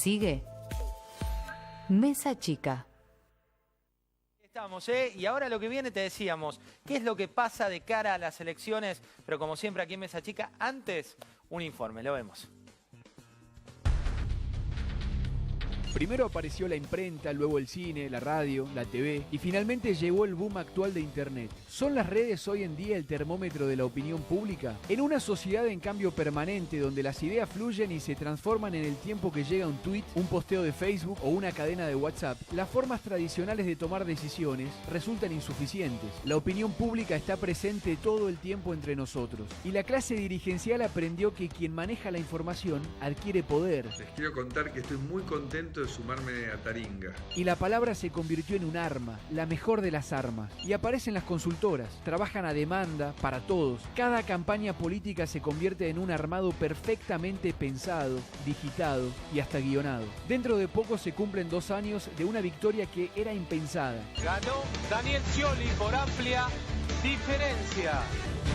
Sigue Mesa Chica. Estamos, y ahora lo que viene te decíamos, ¿qué es lo que pasa de cara a las elecciones? Pero como siempre aquí en Mesa Chica, antes un informe, lo vemos. Primero apareció la imprenta, luego el cine, la radio, la TV y finalmente llegó el boom actual de Internet. ¿Son las redes hoy en día el termómetro de la opinión pública? En una sociedad en cambio permanente donde las ideas fluyen y se transforman en el tiempo que llega un tweet, un posteo de Facebook o una cadena de WhatsApp, las formas tradicionales de tomar decisiones resultan insuficientes. La opinión pública está presente todo el tiempo entre nosotros y la clase dirigencial aprendió que quien maneja la información adquiere poder. Les quiero contar que estoy muy contento de sumarme a Taringa. Y la palabra se convirtió en un arma, la mejor de las armas. Y aparecen las consultoras, trabajan a demanda, para todos. Cada campaña política se convierte en un armado perfectamente pensado, digitado y hasta guionado. Dentro de poco se cumplen 2 años de una victoria que era impensada. Ganó Daniel Scioli por amplia diferencia.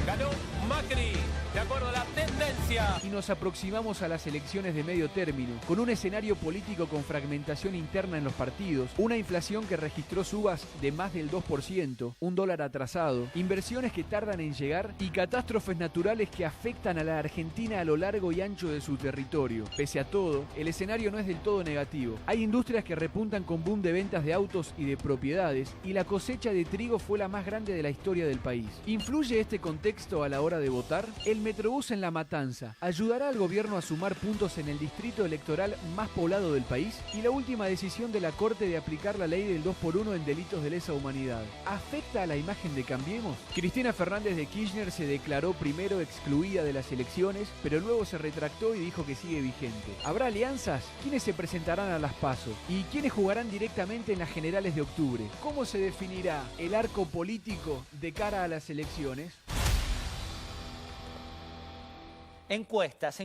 Ganó Macri, de acuerdo a la tendencia. Y nos aproximamos a las elecciones de medio término, con un escenario político con fragmentación interna en los partidos, una inflación que registró subas de más del 2%, un dólar atrasado, inversiones que tardan en llegar y catástrofes naturales que afectan a la Argentina a lo largo y ancho de su territorio. Pese a todo, el escenario no es del todo negativo. Hay industrias que repuntan con boom de ventas de autos y de propiedades, y la cosecha de trigo fue la más grande de la historia del país. ¿Influye este contexto a la hora de votar? El Metrobús en La Matanza ayudará al gobierno a sumar puntos en el distrito electoral más poblado del país, y la última decisión de la Corte de aplicar la ley del 2x1 en delitos de lesa humanidad ¿afecta a la imagen de Cambiemos? Cristina Fernández de Kirchner se declaró primero excluida de las elecciones, pero luego se retractó y dijo que sigue vigente. ¿Habrá alianzas? ¿Quiénes se presentarán a las PASO? ¿Y quiénes jugarán directamente en las generales de octubre? ¿Cómo se definirá el arco político de cara a las elecciones? Encuestas,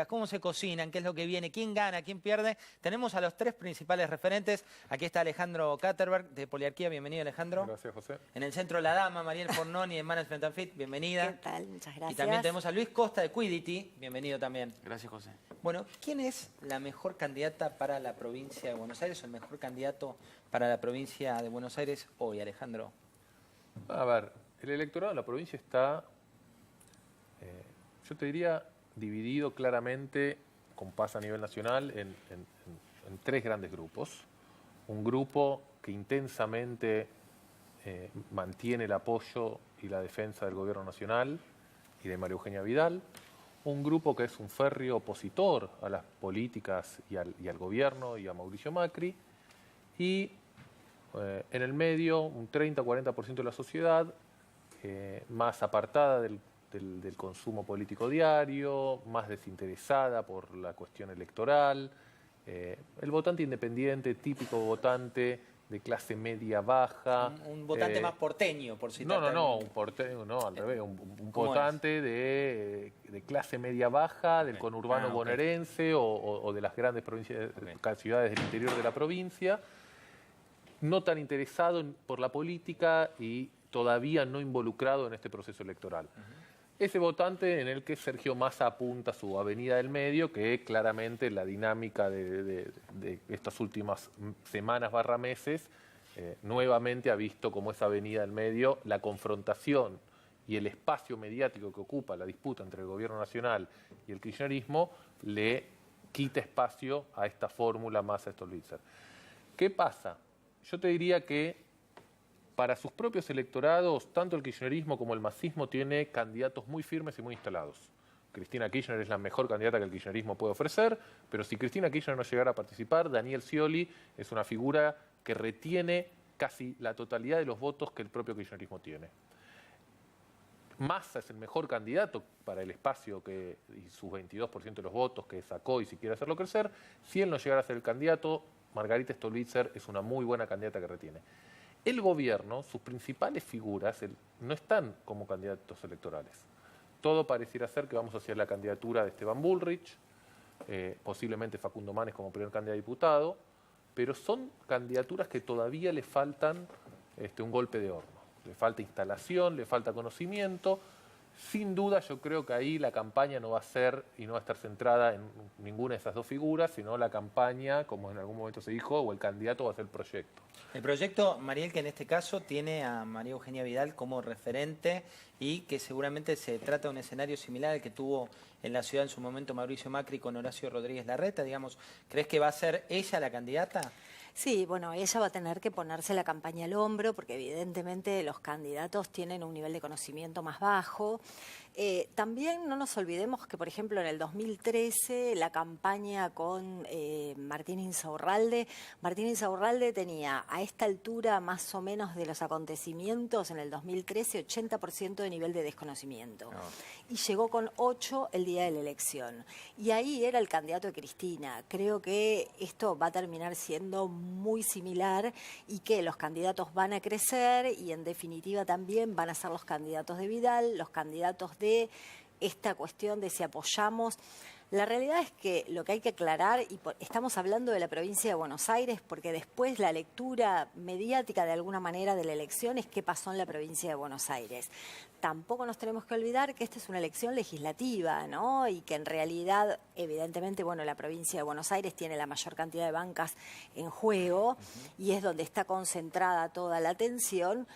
¿cómo se cocinan? ¿Qué es lo que viene? ¿Quién gana? ¿Quién pierde? Tenemos a los 3 principales referentes. Aquí está Alejandro Katterberg, de Poliarquía. Bienvenido, Alejandro. Gracias, José. En el centro, la dama, Mariel Fornoni, de Management and Fit. Bienvenida. ¿Qué tal? Muchas gracias. Y también tenemos a Luis Costa, de Quiddity. Bienvenido también. Gracias, José. Bueno, ¿quién es la mejor candidata para la provincia de Buenos Aires o el mejor candidato para la provincia de Buenos Aires hoy, Alejandro? A ver, el electorado de la provincia está, yo te diría, dividido claramente, como pasa a nivel nacional, en 3 grandes grupos. Un grupo que intensamente mantiene el apoyo y la defensa del gobierno nacional y de María Eugenia Vidal. Un grupo que es un férreo opositor a las políticas y al gobierno y a Mauricio Macri. Y en el medio, un 30-40% de la sociedad más apartada del consumo político diario, más desinteresada por la cuestión electoral, el votante independiente, típico votante de clase media baja. Un votante más porteño, por citar. No, un porteño, no, al revés, un votante de clase media baja, del conurbano bonaerense o de las grandes provincias, ciudades del interior de la provincia, no tan interesado por la política y todavía no involucrado en este proceso electoral. Ese votante en el que Sergio Massa apunta su avenida del medio, que claramente la dinámica de estas últimas semanas / meses nuevamente ha visto como esa avenida del medio, la confrontación y el espacio mediático que ocupa la disputa entre el gobierno nacional y el kirchnerismo le quita espacio a esta fórmula Massa-Stolbizer. ¿Qué pasa? Yo te diría que para sus propios electorados, tanto el kirchnerismo como el masismo tiene candidatos muy firmes y muy instalados. Cristina Kirchner es la mejor candidata que el kirchnerismo puede ofrecer, pero si Cristina Kirchner no llegara a participar, Daniel Scioli es una figura que retiene casi la totalidad de los votos que el propio kirchnerismo tiene. Massa es el mejor candidato para el espacio y sus 22% de los votos que sacó y si quiere hacerlo crecer. Si él no llegara a ser el candidato, Margarita Stolbizer es una muy buena candidata que retiene. El gobierno, sus principales figuras, no están como candidatos electorales. Todo pareciera ser que vamos hacia la candidatura de Esteban Bullrich, posiblemente Facundo Manes como primer candidato a diputado, pero son candidaturas que todavía le faltan un golpe de horno. Le falta instalación, le falta conocimiento, Sin duda yo creo que ahí la campaña no va a ser y no va a estar centrada en ninguna de esas dos figuras, sino la campaña, como en algún momento se dijo, o el candidato va a ser el proyecto. El proyecto, Mariel, que en este caso tiene a María Eugenia Vidal como referente y que seguramente se trata de un escenario similar al que tuvo en la ciudad en su momento Mauricio Macri con Horacio Rodríguez Larreta, digamos. ¿Crees que va a ser ella la candidata? Sí, bueno, ella va a tener que ponerse la campaña al hombro porque evidentemente los candidatos tienen un nivel de conocimiento más bajo. También no nos olvidemos que, por ejemplo, en el 2013 la campaña con Martín Insaurralde tenía a esta altura más o menos de los acontecimientos en el 2013 80% de nivel de desconocimiento. No. Y llegó con 8 el día de la elección. Y ahí era el candidato de Cristina. Creo que esto va a terminar siendo muy similar y que los candidatos van a crecer y en definitiva también van a ser los candidatos de Vidal, los candidatos de esta cuestión de si apoyamos. La realidad es que lo que hay que aclarar, y estamos hablando de la provincia de Buenos Aires, porque después la lectura mediática de alguna manera de la elección es qué pasó en la provincia de Buenos Aires. Tampoco nos tenemos que olvidar que esta es una elección legislativa, ¿no? Y que en realidad, evidentemente, bueno, la provincia de Buenos Aires tiene la mayor cantidad de bancas en juego y es donde está concentrada toda la atención.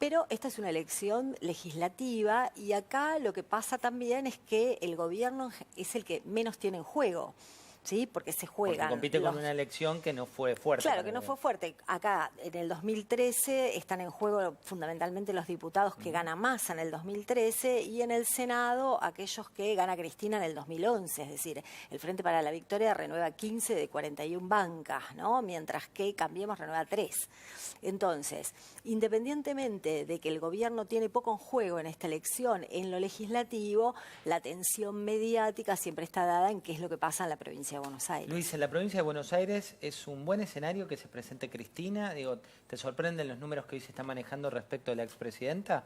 Pero esta es una elección legislativa y acá lo que pasa también es que el gobierno es el que menos tiene en juego, ¿sí? Porque se juegan. Porque compite con una elección que no fue fuerte. Claro, que no fue fuerte. Acá, en el 2013, están en juego fundamentalmente los diputados que gana Massa en el 2013 y en el Senado aquellos que gana Cristina en el 2011. Es decir, el Frente para la Victoria renueva 15 de 41 bancas, ¿no? Mientras que Cambiemos renueva 3. Entonces, independientemente de que el gobierno tiene poco en juego en esta elección, en lo legislativo, la atención mediática siempre está dada en qué es lo que pasa en la provincia de Buenos Aires. Luis, en la provincia de Buenos Aires es un buen escenario que se presente Cristina. Digo, ¿te sorprenden los números que hoy se están manejando respecto de la expresidenta?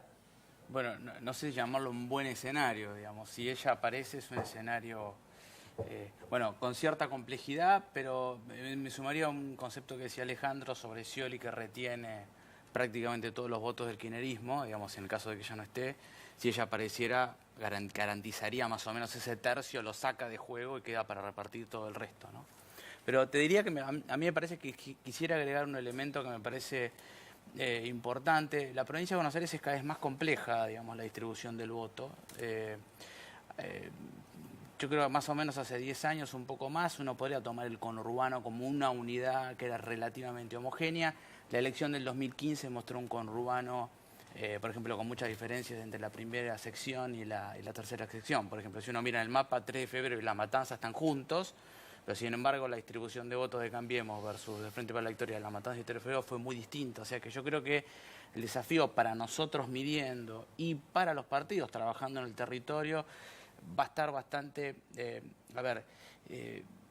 Bueno, no sé llamarlo un buen escenario, digamos. Si ella aparece es un escenario, bueno, con cierta complejidad, pero me sumaría a un concepto que decía Alejandro sobre Scioli, que retiene prácticamente todos los votos del kirchnerismo, digamos, en el caso de que ella no esté. Si ella apareciera, garantizaría más o menos ese tercio, lo saca de juego y queda para repartir todo el resto, ¿no? Pero te diría que a mí me parece que quisiera agregar un elemento que me parece importante. La provincia de Buenos Aires es cada vez más compleja, digamos, la distribución del voto. Yo creo que más o menos hace 10 años, un poco más, uno podría tomar el conurbano como una unidad que era relativamente homogénea. La elección del 2015 mostró un conurbano, por ejemplo, con muchas diferencias entre la primera sección y la tercera sección. Por ejemplo, si uno mira en el mapa, 3 de febrero y La Matanza están juntos, pero sin embargo la distribución de votos de Cambiemos versus el Frente para la Victoria de La Matanza y 3 de febrero fue muy distinta. O sea que yo creo que el desafío para nosotros midiendo y para los partidos trabajando en el territorio va a estar bastante,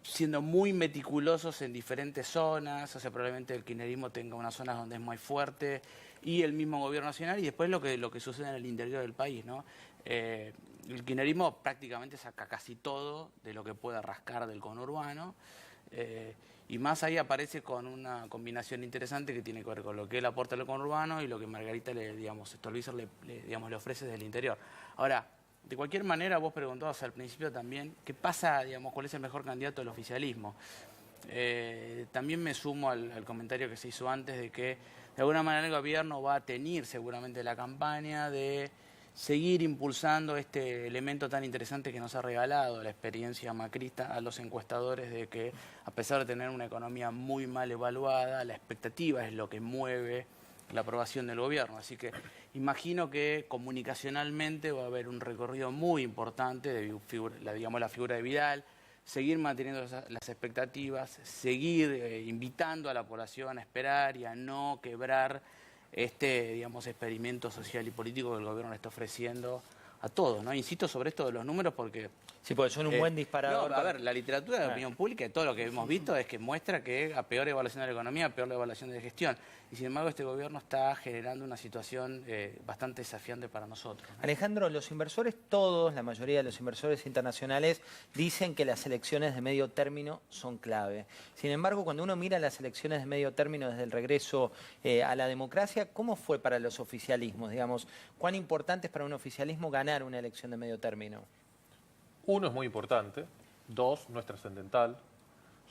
siendo muy meticulosos en diferentes zonas. O sea, probablemente el kirchnerismo tenga unas zonas donde es muy fuerte y el mismo gobierno nacional, y después lo que sucede en el interior del país, ¿no? El kirchnerismo prácticamente saca casi todo de lo que pueda rascar del conurbano, y más ahí aparece con una combinación interesante que tiene que ver con lo que él aporta al conurbano y lo que Margarita le ofrece desde el interior. Ahora, de cualquier manera, vos preguntabas al principio también qué pasa, digamos, cuál es el mejor candidato del oficialismo. También me sumo al comentario que se hizo antes de que de alguna manera el gobierno va a tener seguramente la campaña de seguir impulsando este elemento tan interesante que nos ha regalado la experiencia macrista a los encuestadores, de que a pesar de tener una economía muy mal evaluada, la expectativa es lo que mueve la aprobación del gobierno. Así que imagino que comunicacionalmente va a haber un recorrido muy importante de la figura de Vidal, seguir manteniendo las expectativas, seguir invitando a la población a esperar y a no quebrar este, experimento social y político que el gobierno le está ofreciendo a todos, ¿no? Insisto sobre esto de los números porque... Sí, porque son un buen disparador. No, a ver, la literatura de la opinión pública y todo lo que hemos visto es que muestra que a peor evaluación de la economía, a peor la evaluación de gestión. Y sin embargo este gobierno está generando una situación bastante desafiante para nosotros, ¿no? Alejandro, los inversores todos, la mayoría de los inversores internacionales, dicen que las elecciones de medio término son clave. Sin embargo, cuando uno mira las elecciones de medio término desde el regreso a la democracia, ¿cómo fue para los oficialismos? Digamos, ¿cuán importante es para un oficialismo ganar ganar una elección de medio término? Uno, es muy importante. Dos, no es trascendental.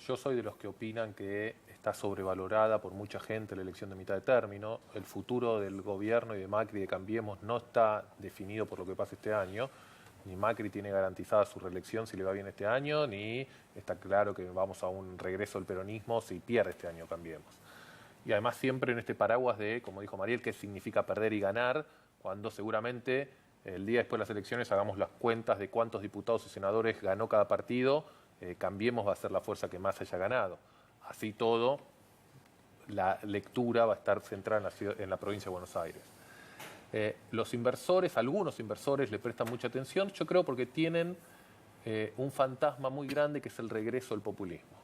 Yo soy de los que opinan que está sobrevalorada por mucha gente la elección de mitad de término. El futuro del gobierno y de Macri y de Cambiemos no está definido por lo que pase este año. Ni Macri tiene garantizada su reelección si le va bien este año, ni está claro que vamos a un regreso al peronismo si pierde este año Cambiemos. Y además siempre en este paraguas de, como dijo Mariel, qué significa perder y ganar, cuando seguramente el día después de las elecciones hagamos las cuentas de cuántos diputados y senadores ganó cada partido, Cambiemos va a ser la fuerza que más haya ganado. Así todo, la lectura va a estar centrada en la provincia de Buenos Aires. Los inversores, algunos inversores le prestan mucha atención, yo creo porque tienen un fantasma muy grande que es el regreso del populismo.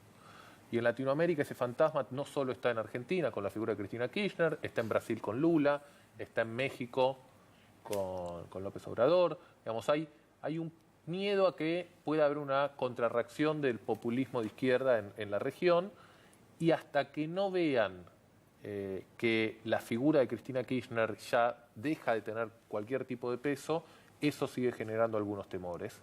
Y en Latinoamérica ese fantasma no solo está en Argentina con la figura de Cristina Kirchner, está en Brasil con Lula, está en México con López Obrador. Digamos, hay un miedo a que pueda haber una contrarreacción del populismo de izquierda en la región, y hasta que no vean que la figura de Cristina Kirchner ya deja de tener cualquier tipo de peso, eso sigue generando algunos temores.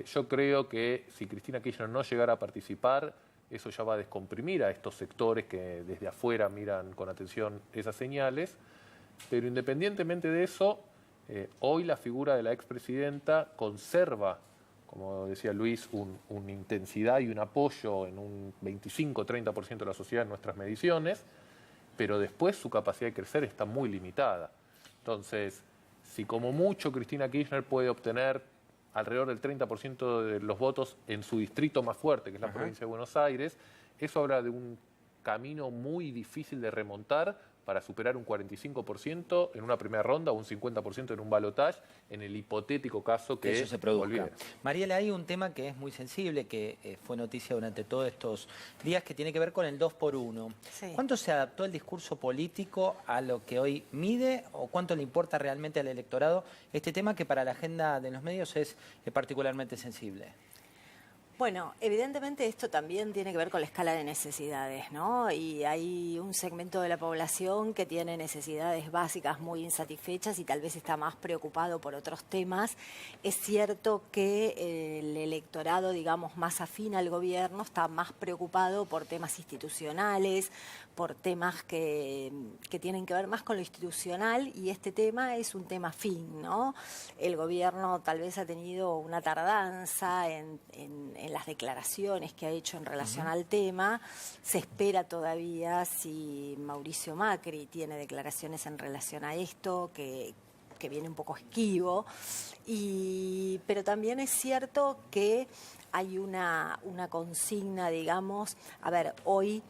Yo creo que si Cristina Kirchner no llegara a participar, eso ya va a descomprimir a estos sectores que desde afuera miran con atención esas señales, pero independientemente de eso, hoy la figura de la expresidenta conserva, como decía Luis, una intensidad y un apoyo en un 25-30% de la sociedad en nuestras mediciones, pero después su capacidad de crecer está muy limitada. Entonces, si como mucho Cristina Kirchner puede obtener alrededor del 30% de los votos en su distrito más fuerte, que es la provincia de Buenos Aires, eso habla de un camino muy difícil de remontar para superar un 45% en una primera ronda o un 50% en un balotaje, en el hipotético caso que eso se produzca. volviera. Mariela, hay un tema que es muy sensible, que fue noticia durante todos estos días, que tiene que ver con el 2x1. Sí. ¿Cuánto se adaptó el discurso político a lo que hoy mide, o cuánto le importa realmente al electorado este tema que para la agenda de los medios es particularmente sensible? Bueno, evidentemente esto también tiene que ver con la escala de necesidades, ¿no? Y hay un segmento de la población que tiene necesidades básicas muy insatisfechas y tal vez está más preocupado por otros temas. Es cierto que el electorado, digamos, más afín al gobierno está más preocupado por temas institucionales, por temas que tienen que ver más con lo institucional, y este tema es un tema afín, ¿no? El gobierno tal vez ha tenido una tardanza en las declaraciones que ha hecho en relación al tema. Se espera todavía si Mauricio Macri tiene declaraciones en relación a esto, que viene un poco esquivo. Pero también es cierto que hay una consigna, digamos, a ver, hoy...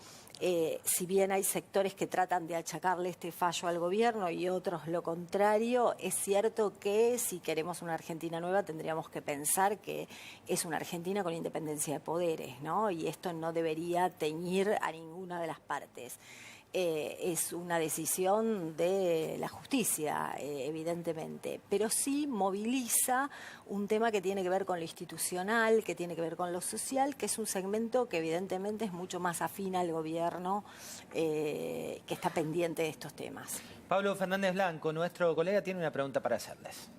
si bien hay sectores que tratan de achacarle este fallo al gobierno y otros lo contrario, es cierto que si queremos una Argentina nueva tendríamos que pensar que es una Argentina con independencia de poderes, ¿no? Y esto no debería teñir a ninguna de las partes. Es una decisión de la justicia, evidentemente, pero sí moviliza un tema que tiene que ver con lo institucional, que tiene que ver con lo social, que es un segmento que evidentemente es mucho más afín al gobierno, que está pendiente de estos temas. Pablo Fernández Blanco, nuestro colega, tiene una pregunta para hacerles.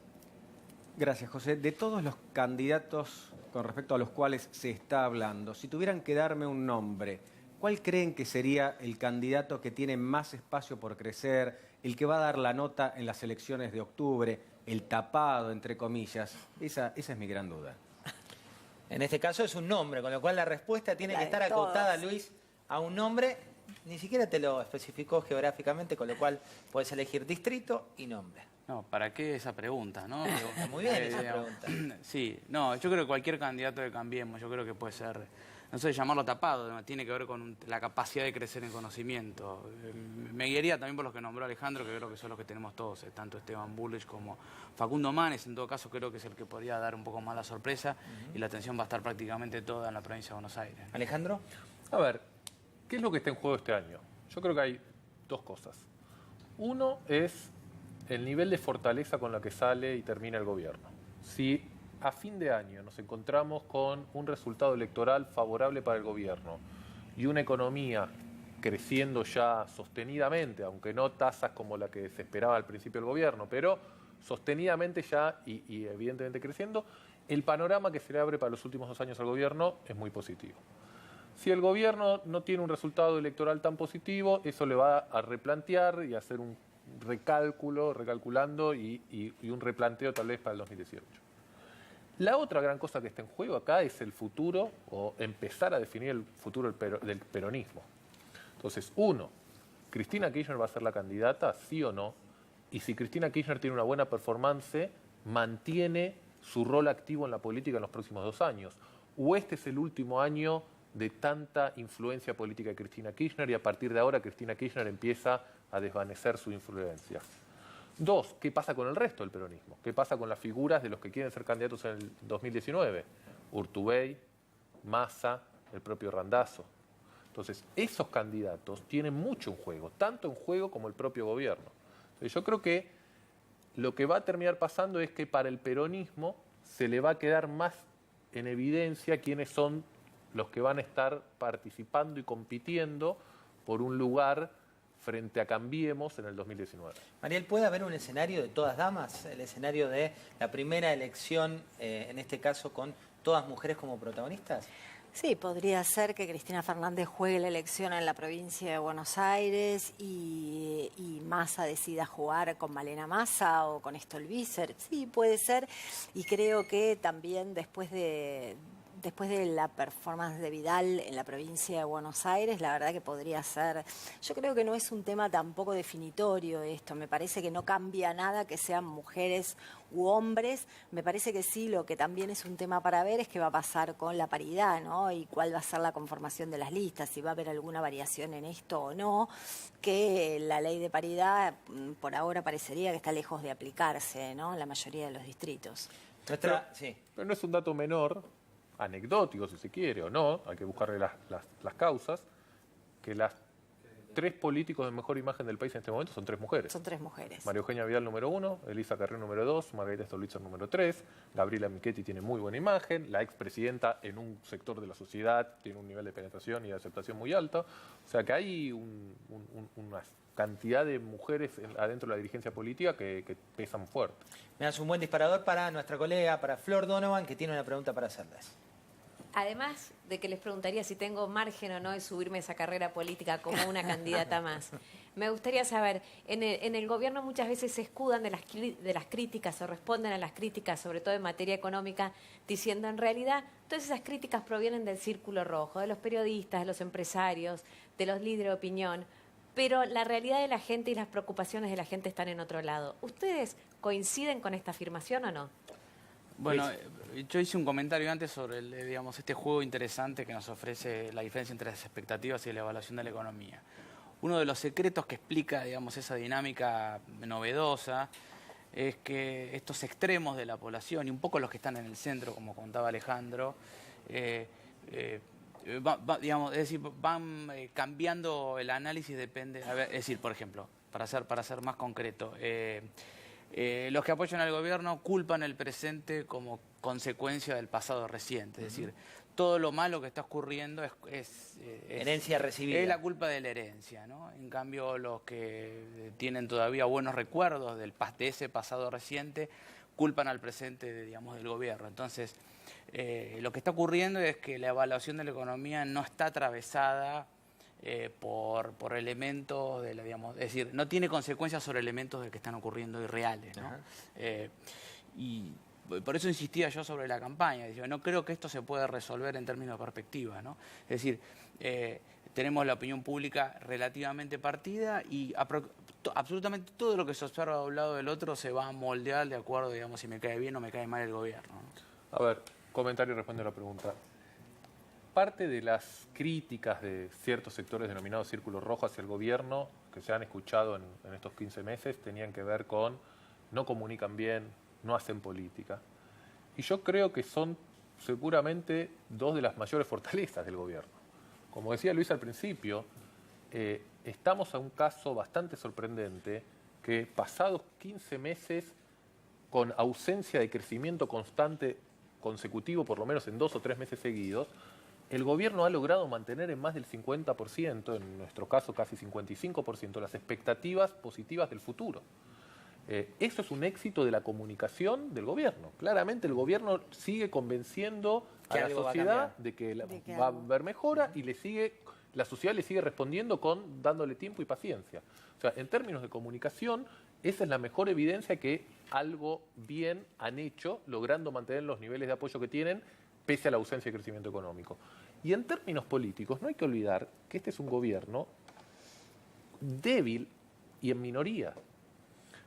Gracias, José. De todos los candidatos con respecto a los cuales se está hablando, si tuvieran que darme un nombre, ¿cuál creen que sería el candidato que tiene más espacio por crecer, el que va a dar la nota en las elecciones de octubre, el tapado, entre comillas? Esa es mi gran duda. En este caso es un nombre, con lo cual la respuesta tiene que estar acotada, Luis, a un nombre. Ni siquiera te lo especificó geográficamente, con lo cual puedes elegir distrito y nombre. No, ¿para qué esa pregunta, no? Está muy bien esa pregunta. Sí, no, yo creo que cualquier candidato que Cambiemos, yo creo que puede ser, no sé, llamarlo tapado, ¿no? Tiene que ver con la capacidad de crecer en conocimiento. Me guiaría también por los que nombró Alejandro, que creo que son los que tenemos todos, tanto Esteban Bullrich como Facundo Manes. En todo caso, creo que es el que podría dar un poco más la sorpresa, y la atención va a estar prácticamente toda en la provincia de Buenos Aires, ¿no? Alejandro. A ver, ¿qué es lo que está en juego este año? Yo creo que hay dos cosas. Uno es el nivel de fortaleza con la que sale y termina el gobierno. Si a fin de año nos encontramos con un resultado electoral favorable para el gobierno y una economía creciendo ya sostenidamente, aunque no tasas como la que se esperaba al principio del gobierno, pero sostenidamente ya y evidentemente creciendo, el panorama que se le abre para los últimos 2 años al gobierno es muy positivo. Si el gobierno no tiene un resultado electoral tan positivo, eso le va a replantear y hacer un recalculando y un replanteo tal vez para el 2018. La otra gran cosa que está en juego acá es el futuro, o empezar a definir el futuro del peronismo. Entonces, uno, ¿Cristina Kirchner va a ser la candidata, sí o no? Y si Cristina Kirchner tiene una buena performance, mantiene su rol activo en la política en los próximos 2 años. ¿O este es el último año de tanta influencia política de Cristina Kirchner y a partir de ahora Cristina Kirchner empieza a desvanecer su influencia? 2, ¿qué pasa con el resto del peronismo? ¿Qué pasa con las figuras de los que quieren ser candidatos en el 2019? Urtubey, Massa, el propio Randazzo. Entonces, esos candidatos tienen mucho en juego, tanto en juego como el propio gobierno. Entonces, yo creo que lo que va a terminar pasando es que para el peronismo se le va a quedar más en evidencia quiénes son los que van a estar participando y compitiendo por un lugar frente a Cambiemos en el 2019. Mariel, ¿puede haber un escenario de todas damas? El escenario de la primera elección, en este caso con todas mujeres como protagonistas. Sí, podría ser que Cristina Fernández juegue la elección en la provincia de Buenos Aires y Massa decida jugar con Malena Massa o con Stolbizer. Sí, puede ser. Y creo que también después de la performance de Vidal en la provincia de Buenos Aires, la verdad que podría ser. Yo creo que no es un tema tampoco definitorio esto. Me parece que no cambia nada que sean mujeres u hombres. Me parece que sí, lo que también es un tema para ver es qué va a pasar con la paridad, ¿no? Y cuál va a ser la conformación de las listas, si va a haber alguna variación en esto o no, que la ley de paridad por ahora parecería que está lejos de aplicarse, ¿no? En la mayoría de los distritos. Pero no es un dato menor, anecdótico si se quiere o no, hay que buscarle las causas, que las 3 políticos de mejor imagen del país en este momento son 3 mujeres. Son 3 mujeres. María Eugenia Vidal número 1, Elisa Carrió número 2, Margarita Stolbizer número 3, Gabriela Michetti tiene muy buena imagen, la expresidenta en un sector de la sociedad tiene un nivel de penetración y de aceptación muy alto, o sea que hay una cantidad de mujeres adentro de la dirigencia política que pesan fuerte. Me das un buen disparador para nuestra colega, para Flor Donovan, que tiene una pregunta para hacerles. Además de que les preguntaría si tengo margen o no de subirme a esa carrera política como una candidata más, me gustaría saber, en el gobierno muchas veces se escudan de las críticas o responden a las críticas, sobre todo en materia económica, diciendo en realidad todas esas críticas provienen del círculo rojo, de los periodistas, de los empresarios, de los líderes de opinión, pero la realidad de la gente y las preocupaciones de la gente están en otro lado. ¿Ustedes coinciden con esta afirmación o no? Bueno, yo hice un comentario antes sobre este juego interesante que nos ofrece la diferencia entre las expectativas y la evaluación de la economía. Uno de los secretos que explica, esa dinámica novedosa es que estos extremos de la población y un poco los que están en el centro, como contaba Alejandro, van cambiando el análisis, depende. Es decir, por ejemplo, para ser más concreto. Los que apoyan al gobierno culpan el presente como consecuencia del pasado reciente. Es decir, todo lo malo que está ocurriendo es herencia recibida. Es la culpa de la herencia, ¿no? En cambio, los que tienen todavía buenos recuerdos de ese pasado reciente culpan al presente, del gobierno. Entonces, lo que está ocurriendo es que la evaluación de la economía no está atravesada por elementos es decir, no tiene consecuencias sobre elementos de que están ocurriendo irreales, ¿no? Y por eso insistía yo sobre la campaña. No creo que esto se pueda resolver en términos de perspectiva, ¿no? Es decir, tenemos la opinión pública relativamente partida y absolutamente todo lo que se observa de un lado del otro se va a moldear de acuerdo, si me cae bien o me cae mal el gobierno, ¿no? A ver, comentario y responde a la pregunta. Parte de las críticas de ciertos sectores denominados círculos rojos hacia el gobierno, que se han escuchado en estos 15 meses, tenían que ver con no comunican bien, no hacen política. Y yo creo que son seguramente 2 de las mayores fortalezas del gobierno. Como decía Luis al principio, estamos a un caso bastante sorprendente que pasados 15 meses, con ausencia de crecimiento constante consecutivo, por lo menos en 2 o 3 meses seguidos, el gobierno ha logrado mantener en más del 50%, en nuestro caso casi 55%, las expectativas positivas del futuro. Eso es un éxito de la comunicación del gobierno. Claramente el gobierno sigue convenciendo a la sociedad de que va a haber mejora y la sociedad le sigue respondiendo dándole tiempo y paciencia. O sea, en términos de comunicación, esa es la mejor evidencia que algo bien han hecho, logrando mantener los niveles de apoyo que tienen, pese a la ausencia de crecimiento económico. Y en términos políticos, no hay que olvidar que este es un gobierno débil y en minoría.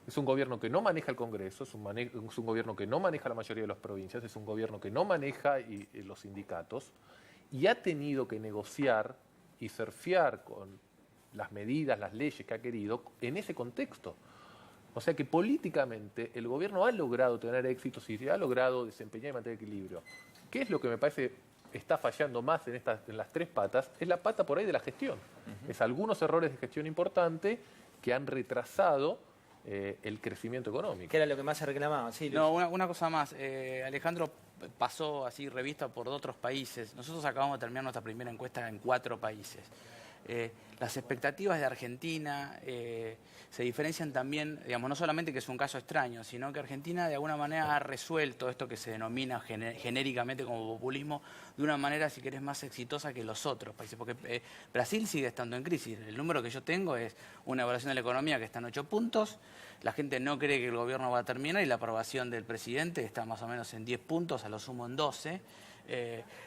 Es un gobierno que no maneja el Congreso, es un gobierno que no maneja la mayoría de las provincias, es un gobierno que no maneja los sindicatos y ha tenido que negociar y surfear con las medidas, las leyes que ha querido en ese contexto. O sea que políticamente el gobierno ha logrado tener éxitos y ha logrado desempeñar y mantener equilibrio. ¿Qué es lo que me parece está fallando más en las tres patas? Es la pata por ahí de la gestión. Es algunos errores de gestión importantes que han retrasado el crecimiento económico. ¿Qué era lo que más se reclamaba? Sí, Luis. No, una cosa más. Alejandro pasó así revista por otros países. Nosotros acabamos de terminar nuestra primera encuesta en 4 países. Las expectativas de Argentina se diferencian también, digamos, no solamente que es un caso extraño, sino que Argentina de alguna manera ha resuelto esto que se denomina genéricamente como populismo de una manera, si querés, más exitosa que los otros países. Porque Brasil sigue estando en crisis. El número que yo tengo es una evaluación de la economía que está en 8 puntos. La gente no cree que el gobierno va a terminar y la aprobación del presidente está más o menos en 10 puntos, a lo sumo en 12.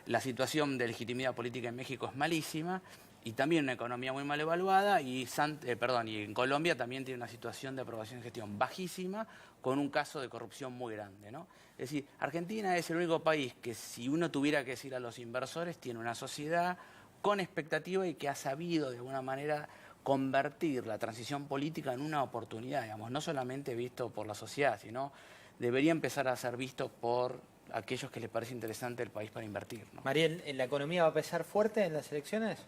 La situación de legitimidad política en México es malísima. Y también una economía muy mal evaluada y en Colombia también tiene una situación de aprobación de gestión bajísima con un caso de corrupción muy grande, ¿no? Es decir, Argentina es el único país que si uno tuviera que decir a los inversores tiene una sociedad con expectativa y que ha sabido de alguna manera convertir la transición política en una oportunidad, digamos, no solamente visto por la sociedad, sino debería empezar a ser visto por aquellos que les parece interesante el país para invertir, ¿no? Mariel, ¿la economía va a pesar fuerte en las elecciones?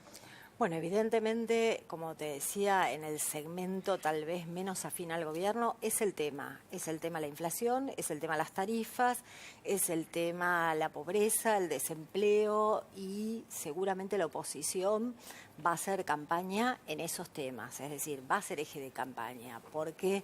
Bueno, evidentemente, como te decía, en el segmento tal vez menos afín al gobierno, es el tema la inflación, es el tema las tarifas, es el tema la pobreza, el desempleo y seguramente la oposición va a hacer campaña en esos temas, es decir, va a ser eje de campaña, porque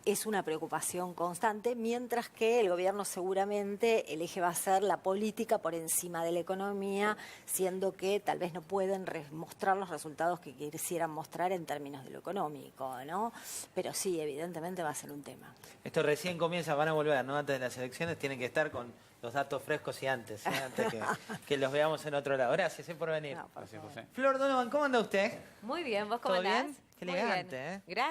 es una preocupación constante, mientras que el gobierno seguramente el eje va a ser la política por encima de la economía, siendo que tal vez no pueden mostrar los resultados que quisieran mostrar en términos de lo económico, ¿no? Pero sí, evidentemente va a ser un tema. Esto recién comienza, van a volver, ¿no? Antes de las elecciones tienen que estar con los datos frescos y antes que los veamos en otro lado. Gracias por venir. Gracias, José. Flor Donovan, ¿cómo anda usted? Muy bien, ¿vos cómo ¿Todo andás? bien? Qué Muy elegante, bien. ¿eh? Gracias.